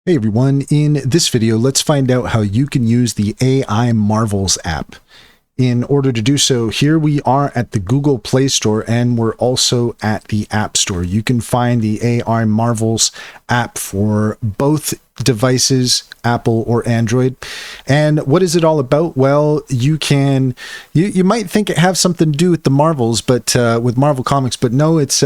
Hey everyone, in this video, let's find out how you can use the AI Marvels app. In order to do so, here we are at the Google Play Store and we're also at the App Store. You can find the AI Marvels app for both devices, Apple or Android. And what is it all about? Well, you might think it has something to do with the Marvels, but with Marvel Comics, but no, it's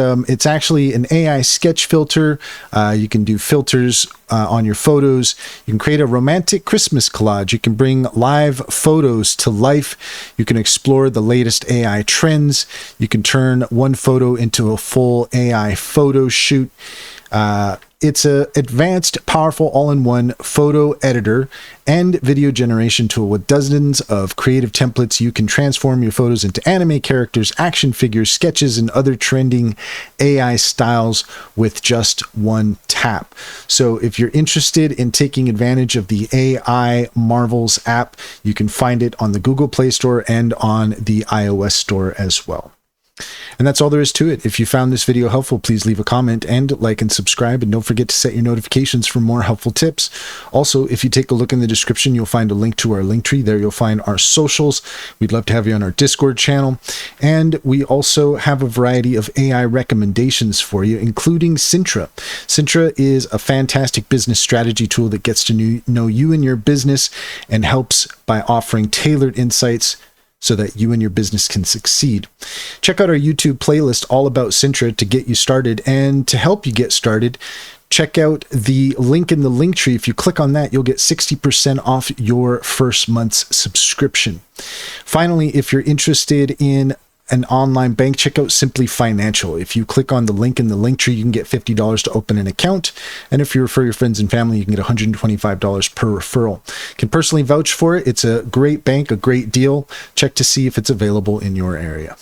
actually an AI sketch filter. You can do filters on your photos. You can create a romantic Christmas collage. You can bring live photos to life. You can explore the latest AI trends. You can turn one photo into a full AI photo shoot. It's an advanced, powerful, all-in-one photo editor and video generation tool with dozens of creative templates. You can transform your photos into anime characters, action figures, sketches, and other trending AI styles with just one tap. So if you're interested in taking advantage of the AI Marvels app, you can find it on the Google Play Store and on the iOS Store as well. And that's all there is to it. If you found this video helpful, please leave a comment and like and subscribe, and don't forget to set your notifications for more helpful tips. Also, if you take a look in the description, you'll find a link to our link tree. There you'll find our socials. We'd love to have you on our Discord channel. And we also have a variety of AI recommendations for you, including Cintra. Cintra is a fantastic business strategy tool that gets to know you and your business and helps by offering tailored insights so that you and your business can succeed. Check out our YouTube playlist all about Cintra to get you started. And to help you get started, check out the link in the link tree. If you click on that, you'll get 60% off your first month's subscription. Finally, if you're interested in an online bank, check out Simply Financial. If you click on the link in the link tree, you can get $50 to open an account. And if you refer your friends and family, you can get $125 per referral. Can personally vouch for it. It's a great bank, a great deal. Check to see if it's available in your area.